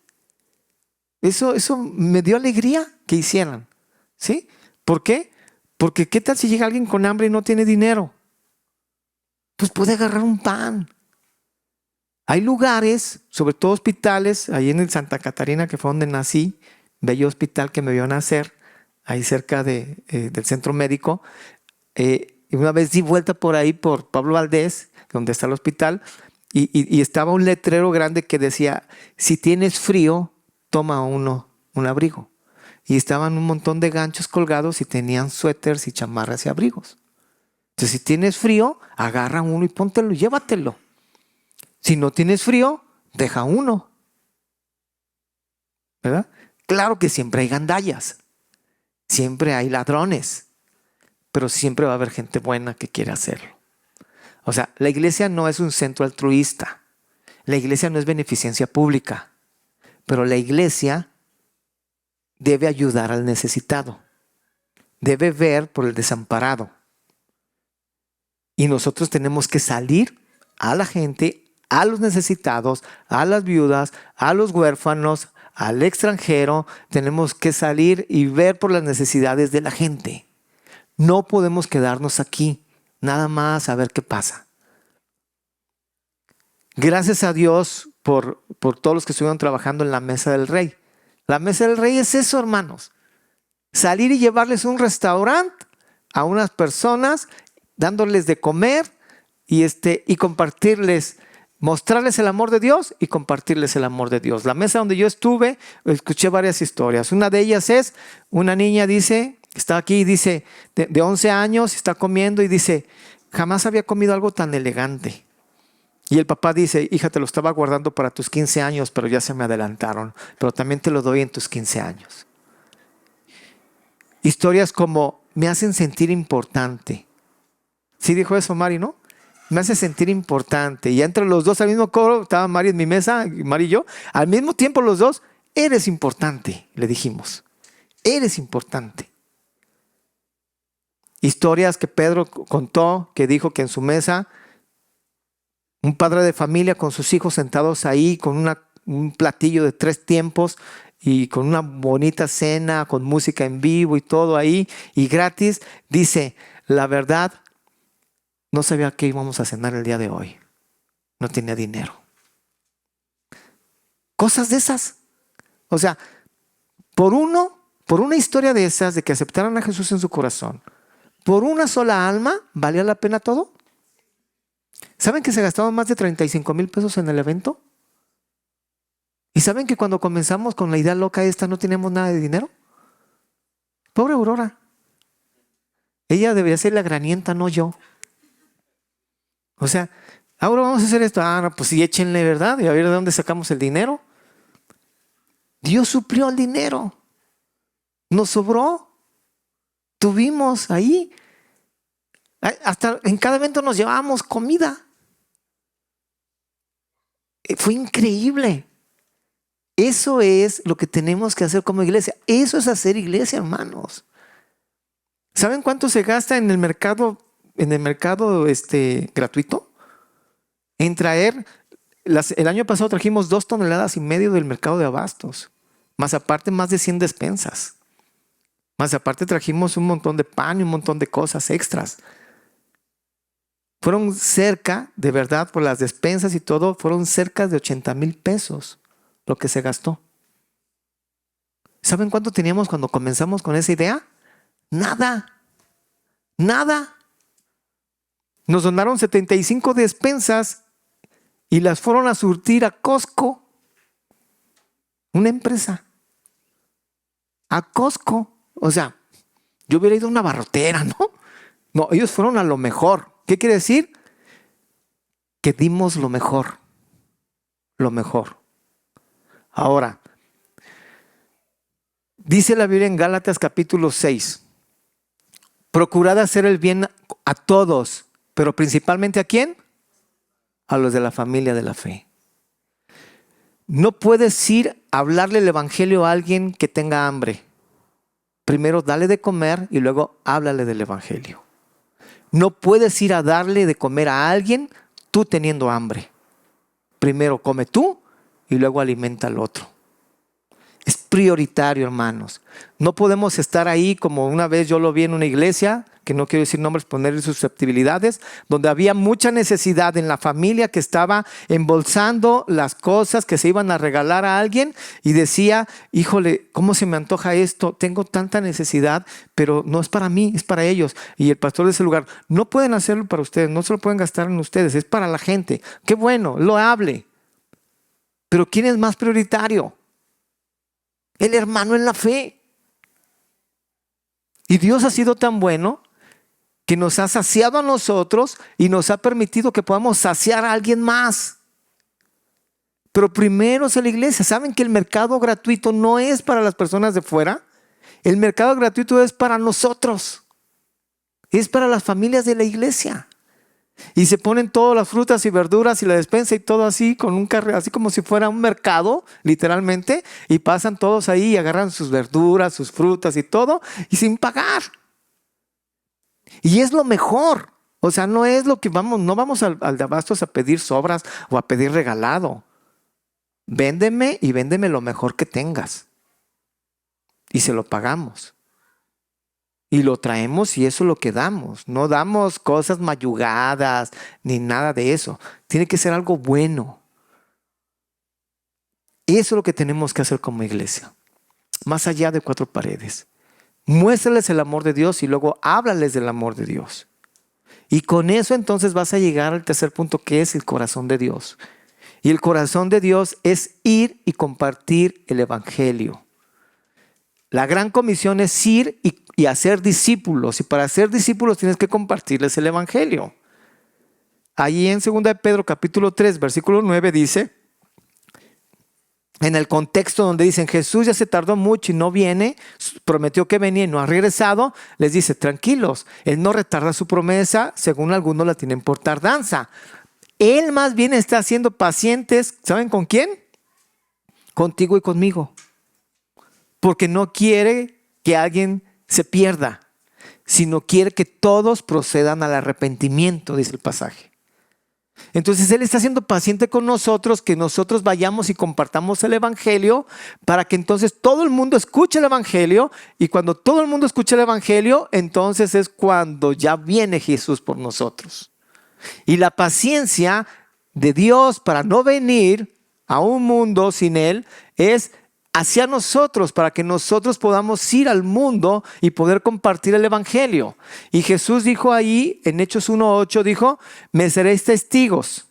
Eso me dio alegría que hicieran. ¿Sí? ¿Por qué? Porque ¿qué tal si llega alguien con hambre y no tiene dinero? Pues puede agarrar un pan. Hay lugares, sobre todo hospitales, ahí en el Santa Catarina, que fue donde nací, bello hospital que me vio nacer, ahí cerca del centro médico. Y una vez di vuelta por ahí, por Pablo Valdés, donde está el hospital, y estaba un letrero grande que decía, si tienes frío, toma un abrigo. Y estaban un montón de ganchos colgados y tenían suéteres y chamarras y abrigos. Entonces, si tienes frío, agarra uno y póntelo y llévatelo. Si no tienes frío, deja uno. ¿Verdad? Claro que siempre hay gandallas, siempre hay ladrones, pero siempre va a haber gente buena que quiere hacerlo. O sea, la iglesia no es un centro altruista. La iglesia no es beneficencia pública, pero la iglesia debe ayudar al necesitado. Debe ver por el desamparado. Y nosotros tenemos que salir a la gente, a los necesitados, a las viudas, a los huérfanos, al extranjero. Tenemos que salir y ver por las necesidades de la gente. No podemos quedarnos aquí, nada más a ver qué pasa. Gracias a Dios por todos los que estuvieron trabajando en la mesa del rey. La mesa del rey es eso, hermanos. Salir y llevarles un restaurante a unas personas, dándoles de comer y compartirles, mostrarles el amor de Dios y compartirles el amor de Dios. La mesa donde yo estuve, escuché varias historias. Una de ellas es, una niña dice, está aquí, dice, de 11 años, está comiendo y dice, jamás había comido algo tan elegante. Y el papá dice, hija, te lo estaba guardando para tus 15 años, pero ya se me adelantaron. Pero también te lo doy en tus 15 años. Historias como, me hacen sentir importante. Sí dijo eso Mari, ¿no? Me hace sentir importante. Y entre los dos al mismo coro, estaba Mari en mi mesa, Mari y yo, al mismo tiempo los dos, eres importante, le dijimos. Eres importante. Historias que Pedro contó, que dijo que en su mesa, un padre de familia con sus hijos sentados ahí, con un platillo de 3 tiempos y con una bonita cena, con música en vivo y todo ahí, y gratis, dice, la verdad, no sabía qué íbamos a cenar el día de hoy. No tenía dinero. Cosas de esas. O sea, por una historia de esas, de que aceptaran a Jesús en su corazón, por una sola alma, ¿valía la pena todo? ¿Saben que se gastaron más de 35,000 pesos en el evento? ¿Y saben que cuando comenzamos con la idea loca esta no teníamos nada de dinero? Pobre Aurora. Ella debería ser la granienta, no yo. O sea, ahora vamos a hacer esto. No, pues sí, échenle, ¿verdad? Y a ver de dónde sacamos el dinero. Dios suplió el dinero. Nos sobró. Tuvimos ahí. Hasta en cada evento nos llevábamos comida. Fue increíble. Eso es lo que tenemos que hacer como iglesia. Eso es hacer iglesia, hermanos. ¿Saben cuánto se gasta en el mercado gratuito? En traer, el año pasado trajimos 2,5 toneladas del mercado de abastos. Más aparte, más de 100 despensas. Más aparte trajimos un montón de pan y un montón de cosas extras. Fueron cerca, de verdad, por las despensas y todo, fueron cerca de 80,000 pesos lo que se gastó. ¿Saben cuánto teníamos cuando comenzamos con esa idea? Nada. Nada. Nos donaron 75 despensas y las fueron a surtir a Costco. Una empresa. A Costco. O sea, yo hubiera ido a una barrotera, ¿no? No, ellos fueron a lo mejor. ¿Qué quiere decir? Que dimos lo mejor. Lo mejor. Ahora, dice la Biblia en Gálatas capítulo 6. Procurad hacer el bien a todos, pero principalmente ¿a quién? A los de la familia de la fe. No puedes ir a hablarle el evangelio a alguien que tenga hambre. Primero dale de comer y luego háblale del evangelio. No puedes ir a darle de comer a alguien tú teniendo hambre. Primero come tú y luego alimenta al otro. Es prioritario, hermanos. No podemos estar ahí como una vez yo lo vi en una iglesia, que no quiero decir nombres, poner susceptibilidades, donde había mucha necesidad en la familia que estaba embolsando las cosas que se iban a regalar a alguien y decía, híjole, ¿cómo se me antoja esto? Tengo tanta necesidad, pero no es para mí, es para ellos. Y el pastor de ese lugar, no pueden hacerlo para ustedes, no se lo pueden gastar en ustedes, es para la gente. Qué bueno, loable. Pero ¿quién es más prioritario? El hermano en la fe. Y Dios ha sido tan bueno que nos ha saciado a nosotros y nos ha permitido que podamos saciar a alguien más. Pero primero es la iglesia. ¿Saben que el mercado gratuito no es para las personas de fuera? El mercado gratuito es para nosotros. Es para las familias de la iglesia. Y se ponen todas las frutas y verduras y la despensa y todo así con un carro, así como si fuera un mercado, literalmente, y pasan todos ahí y agarran sus verduras, sus frutas y todo, y sin pagar. Y es lo mejor. O sea, no es lo que vamos, no vamos al de abastos a pedir sobras o a pedir regalado. Véndeme y véndeme lo mejor que tengas. Y se lo pagamos. Y lo traemos y eso es lo que damos. No damos cosas mayugadas ni nada de eso. Tiene que ser algo bueno. Eso es lo que tenemos que hacer como iglesia. Más allá de cuatro paredes. Muéstrales el amor de Dios y luego háblales del amor de Dios. Y con eso entonces vas a llegar al tercer punto, que es el corazón de Dios. Y el corazón de Dios es ir y compartir el evangelio. La gran comisión es ir y hacer discípulos. Y para hacer discípulos tienes que compartirles el evangelio. Allí en 2 de Pedro capítulo 3 versículo 9 dice, en el contexto donde dicen Jesús ya se tardó mucho y no viene, prometió que venía y no ha regresado, les dice tranquilos, Él no retarda su promesa, según algunos la tienen por tardanza. Él más bien está siendo pacientes, ¿saben con quién? Contigo y conmigo. Porque no quiere que alguien se pierda, sino quiere que todos procedan al arrepentimiento, dice el pasaje. Entonces Él está siendo paciente con nosotros, que nosotros vayamos y compartamos el evangelio para que entonces todo el mundo escuche el evangelio, y cuando todo el mundo escucha el evangelio, entonces es cuando ya viene Jesús por nosotros. Y la paciencia de Dios para no venir a un mundo sin Él es hacia nosotros, para que nosotros podamos ir al mundo y poder compartir el evangelio. Y Jesús dijo ahí en Hechos 1:8, dijo, me seréis testigos.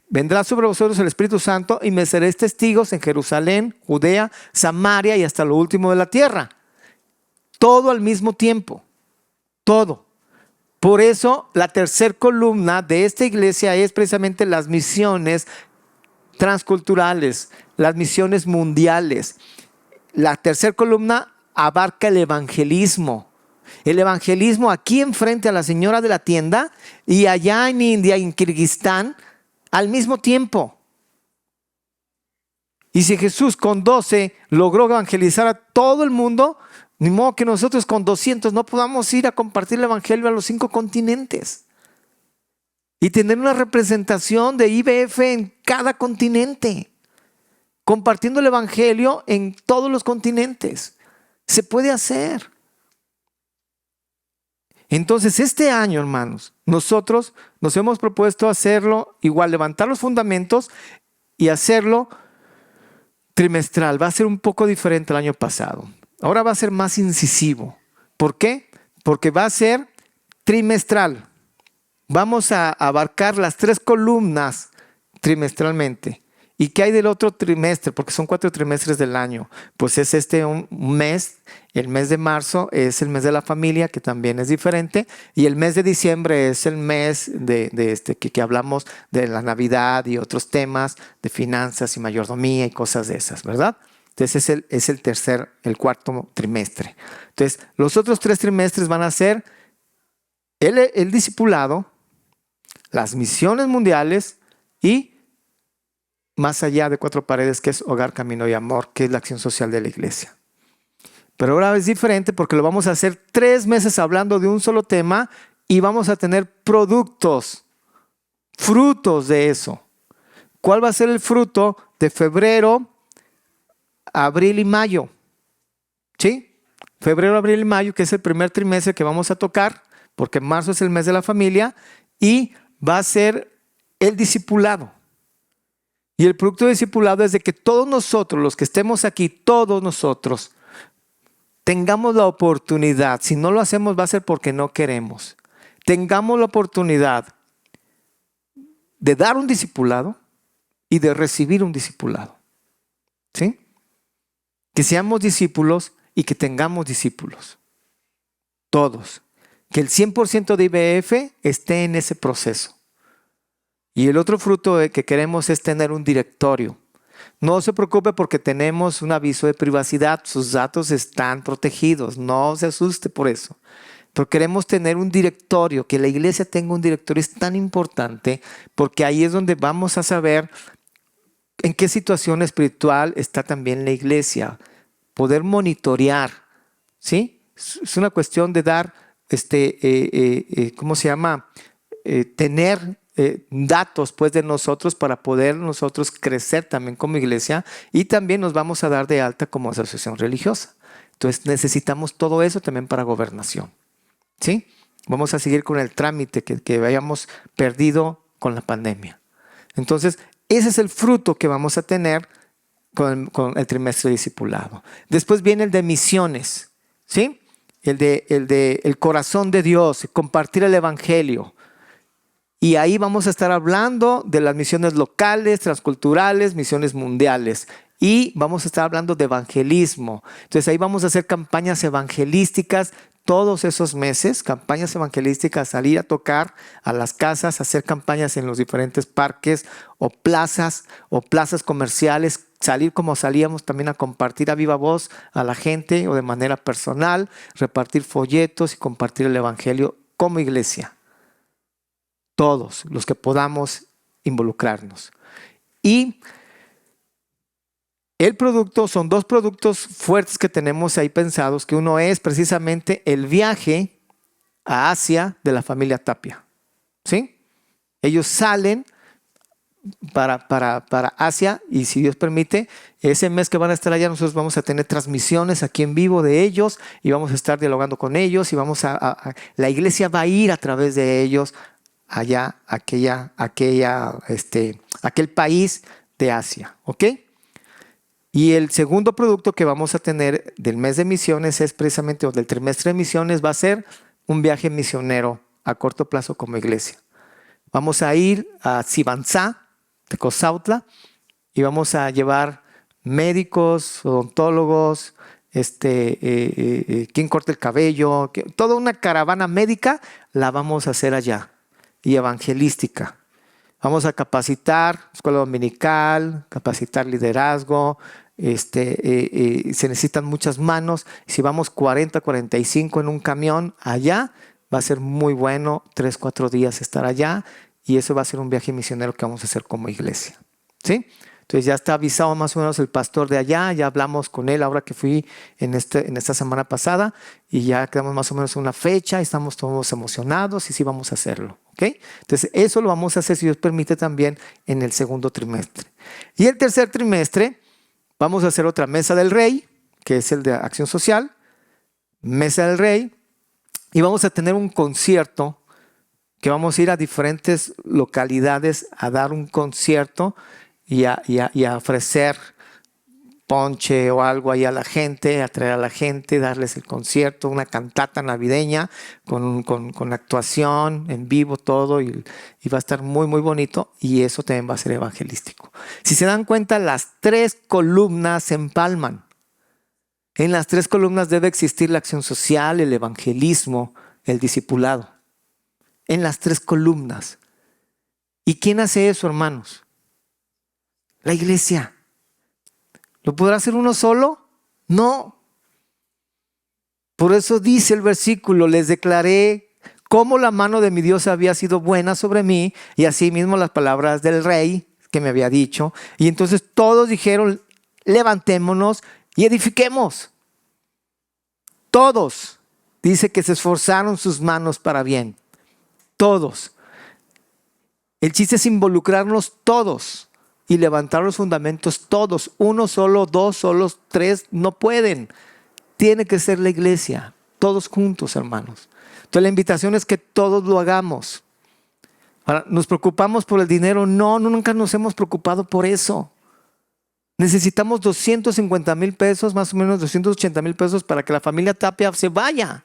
Vendrá sobre vosotros el Espíritu Santo y me seréis testigos en Jerusalén, Judea, Samaria y hasta lo último de la tierra. Todo al mismo tiempo. Todo. Por eso la tercer columna de esta iglesia es precisamente las misiones transculturales, las misiones mundiales. La tercera columna abarca el evangelismo. El evangelismo aquí enfrente a la señora de la tienda y allá en India y en Kirguistán al mismo tiempo. Y si Jesús con 12 logró evangelizar a todo el mundo, ni modo que nosotros con 200 no podamos ir a compartir el evangelio a los 5 continentes. Y tener una representación de IBF en cada continente. Compartiendo el evangelio en todos los continentes. Se puede hacer. Entonces este año, hermanos, nosotros nos hemos propuesto hacerlo igual, levantar los fundamentos y hacerlo trimestral. Va a ser un poco diferente al año pasado. Ahora va a ser más incisivo. ¿Por qué? Porque va a ser trimestral. Vamos a abarcar las 3 columnas trimestralmente. ¿Y qué hay del otro trimestre? Porque son 4 trimestres del año. Pues es un mes, el mes de marzo es el mes de la familia, que también es diferente. Y el mes de diciembre es el mes que hablamos de la Navidad y otros temas de finanzas y mayordomía y cosas de esas, ¿verdad? Entonces es el cuarto trimestre. Entonces los otros 3 trimestres van a ser el discipulado, las misiones mundiales y más allá de 4 paredes, que es hogar, camino y amor, que es la acción social de la iglesia. Pero ahora es diferente porque lo vamos a hacer 3 meses hablando de un solo tema y vamos a tener frutos de eso. ¿Cuál va a ser el fruto? de febrero, abril y mayo. ¿Sí? Febrero, abril y mayo, que es el primer trimestre que vamos a tocar, porque marzo es el mes de la familia, y va a ser el discipulado. Y el producto de discipulado es de que todos nosotros, los que estemos aquí, todos nosotros, tengamos la oportunidad. Si no lo hacemos va a ser porque no queremos. Tengamos la oportunidad de dar un discipulado y de recibir un discipulado. ¿Sí? Que seamos discípulos y que tengamos discípulos. Todos. Que el 100% de IBF esté en ese proceso. Y el otro fruto que queremos es tener un directorio. No se preocupe porque tenemos un aviso de privacidad. Sus datos están protegidos. No se asuste por eso. Pero queremos tener un directorio, que la iglesia tenga un directorio. Es tan importante porque ahí es donde vamos a saber en qué situación espiritual está también la iglesia. Poder monitorear. ¿Sí? Es una cuestión de dar, ¿cómo se llama? Tener datos pues de nosotros para poder nosotros crecer también como iglesia, y también nos vamos a dar de alta como asociación religiosa. Entonces necesitamos todo eso también para gobernación. ¿Sí? Vamos a seguir con el trámite que habíamos perdido con la pandemia. Entonces ese es el fruto que vamos a tener con el trimestre de discipulado. Después viene el de misiones. ¿Sí? El de el corazón de Dios, compartir el evangelio. Y ahí vamos a estar hablando de las misiones locales, transculturales, misiones mundiales. Y vamos a estar hablando de evangelismo. Entonces ahí vamos a hacer campañas evangelísticas todos esos meses. Campañas evangelísticas, salir a tocar a las casas, hacer campañas en los diferentes parques o plazas comerciales. Salir como salíamos también a compartir a viva voz a la gente o de manera personal. Repartir folletos y compartir el evangelio como iglesia. Todos los que podamos involucrarnos. Y el producto, son dos productos fuertes que tenemos ahí pensados, que uno es precisamente el viaje a Asia de la familia Tapia. ¿Sí? Ellos salen para Asia, y si Dios permite, ese mes que van a estar allá nosotros vamos a tener transmisiones aquí en vivo de ellos y vamos a estar dialogando con ellos y la iglesia va a ir a través de ellos allá, aquel país de Asia, ¿ok? Y el segundo producto que vamos a tener del mes de misiones es precisamente, o del trimestre de misiones, va a ser un viaje misionero a corto plazo como iglesia. Vamos a ir a Sibanzá, Tecozautla, y vamos a llevar médicos, odontólogos, quien corte el cabello, toda una caravana médica la vamos a hacer allá. Y evangelística. Vamos a capacitar escuela dominical, capacitar liderazgo. Se necesitan muchas manos. Si vamos 40, 45 en un camión allá, va a ser muy bueno 3, 4 días estar allá, y eso va a ser un viaje misionero que vamos a hacer como iglesia. ¿Sí? Entonces ya está avisado más o menos el pastor de allá, ya hablamos con él ahora que fui en esta semana pasada, y ya quedamos más o menos una fecha, estamos todos emocionados y sí vamos a hacerlo. ¿Okay? Entonces eso lo vamos a hacer, si Dios permite, también en el segundo trimestre. Y el tercer trimestre vamos a hacer otra Mesa del Rey, que es el de Acción Social, Mesa del Rey, y vamos a tener un concierto que vamos a ir a diferentes localidades a dar un concierto y a ofrecer ponche o algo ahí a la gente, atraer a la gente, darles el concierto, una cantata navideña con actuación en vivo, todo, y va a estar muy, muy bonito, y eso también va a ser evangelístico. Si se dan cuenta, las 3 columnas se empalman. En las 3 columnas debe existir la acción social, el evangelismo, el discipulado. En las 3 columnas. ¿Y quién hace eso, hermanos? La iglesia. ¿Lo podrá hacer uno solo? No. Por eso dice el versículo: les declaré cómo la mano de mi Dios había sido buena sobre mí, y asimismo las palabras del rey que me había dicho. Y entonces todos dijeron: levantémonos y edifiquemos. Todos. Dice que se esforzaron sus manos para bien. Todos. El chiste es involucrarnos todos. y levantar los fundamentos todos. Uno solo, dos solos, tres no pueden. Tiene que ser la iglesia, todos juntos, hermanos. Entonces la invitación es que todos lo hagamos. Ahora, ¿nos preocupamos por el dinero? No, nunca nos hemos preocupado por eso. Necesitamos 250,000 pesos, más o menos 280,000 pesos para que la familia Tapia se vaya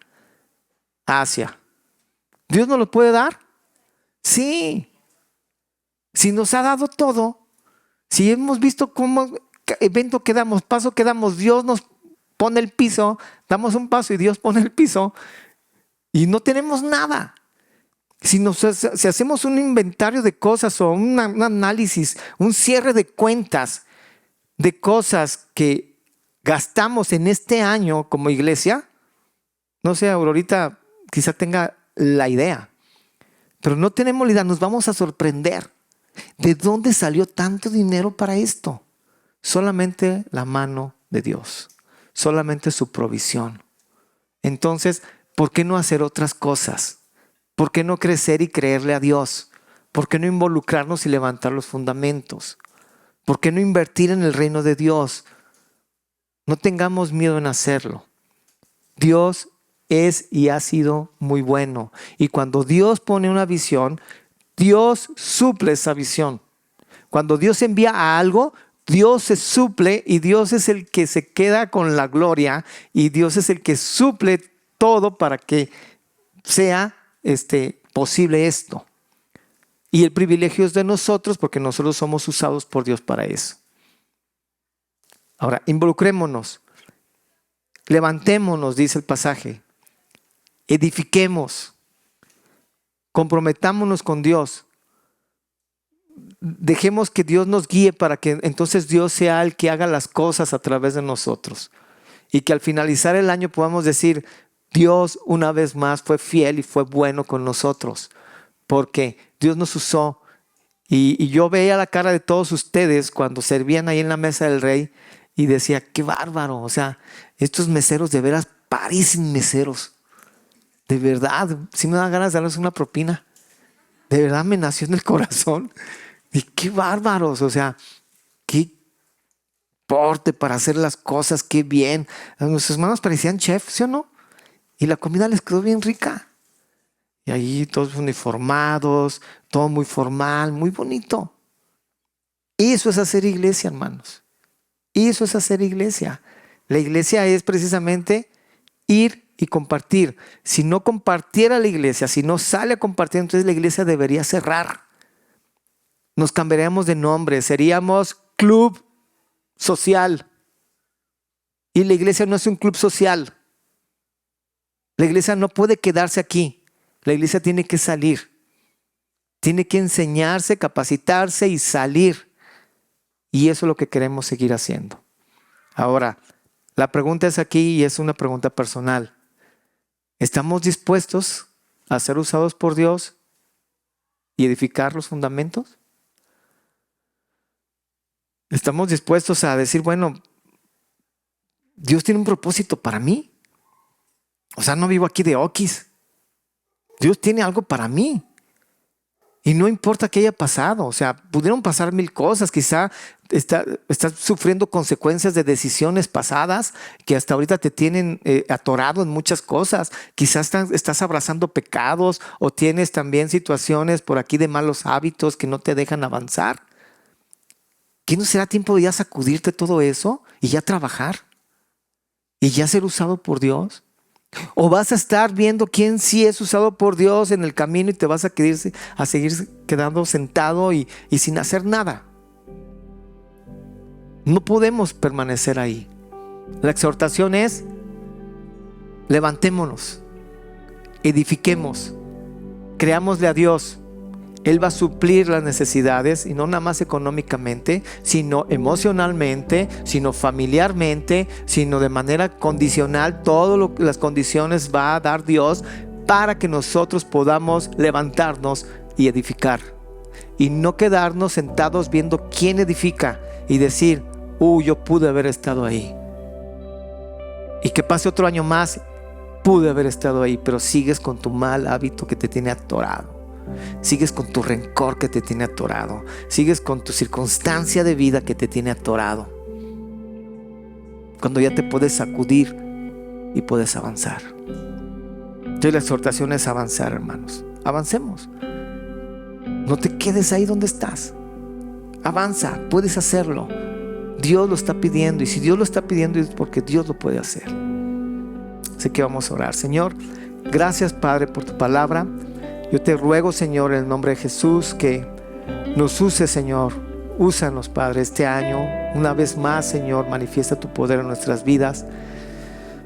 a Asia. ¿Dios nos lo puede dar? Sí. Si nos ha dado todo, si hemos visto cómo evento que damos, paso que damos, Dios nos pone el piso, damos un paso y Dios pone el piso y no tenemos nada. Si hacemos un inventario de cosas o un análisis, un cierre de cuentas de cosas que gastamos en este año como iglesia, no sé, Aurorita quizá tenga la idea, pero no tenemos la idea, nos vamos a sorprender. ¿De dónde salió tanto dinero para esto? Solamente la mano de Dios, solamente su provisión. Entonces, ¿por qué no hacer otras cosas? ¿Por qué no crecer y creerle a Dios? ¿Por qué no involucrarnos y levantar los fundamentos? ¿Por qué no invertir en el reino de Dios? No tengamos miedo en hacerlo. Dios es y ha sido muy bueno. Y cuando Dios pone una visión, Dios suple esa visión. Cuando Dios envía a algo, Dios se suple y Dios es el que se queda con la gloria y Dios es el que suple todo para que sea posible esto. Y el privilegio es de nosotros porque nosotros somos usados por Dios para eso. Ahora, involucrémonos, levantémonos, dice el pasaje, edifiquemos, comprometámonos con Dios, dejemos que Dios nos guíe para que entonces Dios sea el que haga las cosas a través de nosotros y que al finalizar el año podamos decir, Dios una vez más fue fiel y fue bueno con nosotros, porque Dios nos usó. Y yo veía la cara de todos ustedes cuando servían ahí en la mesa del rey y decía, qué bárbaro, o sea, estos meseros de veras parecen meseros. De verdad, si me da ganas de darles una propina. De verdad me nació en el corazón. Y qué bárbaros, o sea, qué porte para hacer las cosas, qué bien. Nuestros hermanos parecían chefs, ¿sí o no? Y la comida les quedó bien rica. Y ahí todos uniformados, todo muy formal, muy bonito. Eso es hacer iglesia, hermanos. Eso es hacer iglesia. La iglesia es precisamente ir y compartir. Si no compartiera la iglesia, si no sale a compartir, entonces la iglesia debería cerrar. Nos cambiaríamos de nombre, seríamos club social. Y la iglesia no es un club social. La iglesia no puede quedarse aquí. La iglesia tiene que salir. Tiene que enseñarse, capacitarse y salir. Y eso es lo que queremos seguir haciendo. Ahora, la pregunta es aquí y es una pregunta personal. ¿Estamos dispuestos a ser usados por Dios y edificar los fundamentos? ¿Estamos dispuestos a decir, bueno, Dios tiene un propósito para mí? O sea, no vivo aquí de oquis. Dios tiene algo para mí. Y no importa qué haya pasado. O sea, pudieron pasar mil cosas. Quizá estás sufriendo consecuencias de decisiones pasadas que hasta ahorita te tienen atorado en muchas cosas. Quizás estás abrazando pecados o tienes también situaciones por aquí de malos hábitos que no te dejan avanzar. ¿Qué no será tiempo de ya sacudirte todo eso y ya trabajar? ¿Y ya ser usado por Dios? ¿O vas a estar viendo quién sí es usado por Dios en el camino y te vas a seguir quedando sentado y sin hacer nada? No podemos permanecer ahí. La exhortación es: levantémonos, edifiquemos, creámosle a Dios. Él va a suplir las necesidades, y no nada más económicamente, sino emocionalmente, sino familiarmente, sino de manera condicional. Todas las condiciones va a dar Dios para que nosotros podamos levantarnos y edificar. Y no quedarnos sentados viendo quién edifica y decir, yo pude haber estado ahí. Y que pase otro año más, pude haber estado ahí, pero sigues con tu mal hábito que te tiene atorado. Sigues con tu rencor que te tiene atorado. Sigues con tu circunstancia de vida que te tiene atorado. Cuando ya te puedes sacudir y puedes avanzar. Entonces la exhortación es avanzar, hermanos. Avancemos. No te quedes ahí donde estás. Avanza, puedes hacerlo. Dios lo está pidiendo, y si Dios lo está pidiendo es porque Dios lo puede hacer. Así que vamos a orar. Señor, gracias, Padre, por tu palabra. Yo te ruego, Señor, en el nombre de Jesús, que nos uses, Señor. Úsanos, Padre, este año. Una vez más, Señor, manifiesta tu poder en nuestras vidas.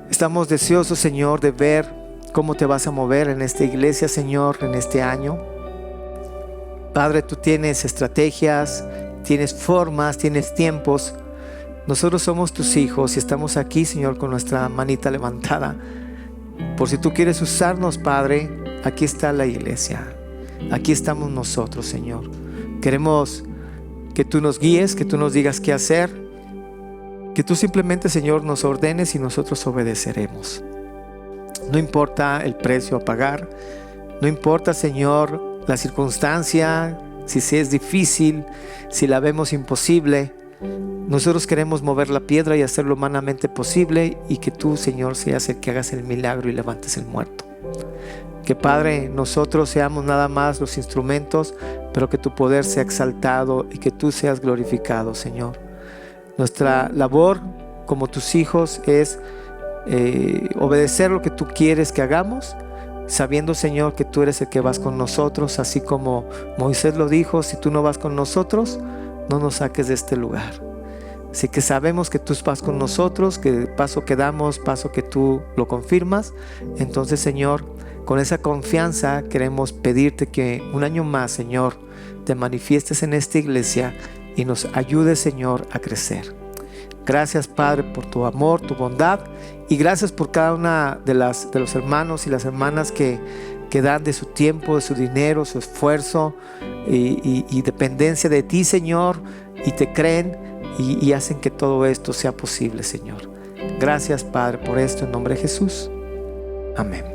Estamos deseosos, Señor, de ver cómo te vas a mover en esta iglesia, Señor, en este año. Padre, tú tienes estrategias, tienes formas, tienes tiempos. Nosotros somos tus hijos y estamos aquí, Señor, con nuestra manita levantada. Por si tú quieres usarnos, Padre, aquí está la iglesia. Aquí estamos nosotros, Señor. Queremos que tú nos guíes, que tú nos digas qué hacer. Que tú simplemente, Señor, nos ordenes y nosotros obedeceremos. No importa el precio a pagar. No importa, Señor, la circunstancia, si es difícil, si la vemos imposible. Nosotros queremos mover la piedra y hacer lo humanamente posible, y que tú, Señor, seas el que hagas el milagro y levantes el muerto. Que, Padre, nosotros seamos nada más los instrumentos, pero que tu poder sea exaltado y que tú seas glorificado, Señor. Nuestra labor como tus hijos es obedecer lo que tú quieres que hagamos, sabiendo, Señor, que tú eres el que vas con nosotros, así como Moisés lo dijo: si tú no vas con nosotros, no nos saques de este lugar. Así que sabemos que tú vas con nosotros, que paso que damos, paso que tú lo confirmas. Entonces, Señor, con esa confianza queremos pedirte que un año más, Señor, te manifiestes en esta iglesia y nos ayudes, Señor, a crecer. Gracias, Padre, por tu amor, tu bondad, y gracias por cada una de los hermanos y las hermanas que dan de su tiempo, de su dinero, su esfuerzo y dependencia de ti, Señor, y te creen y hacen que todo esto sea posible, Señor. Gracias, Padre, por esto, en nombre de Jesús. Amén.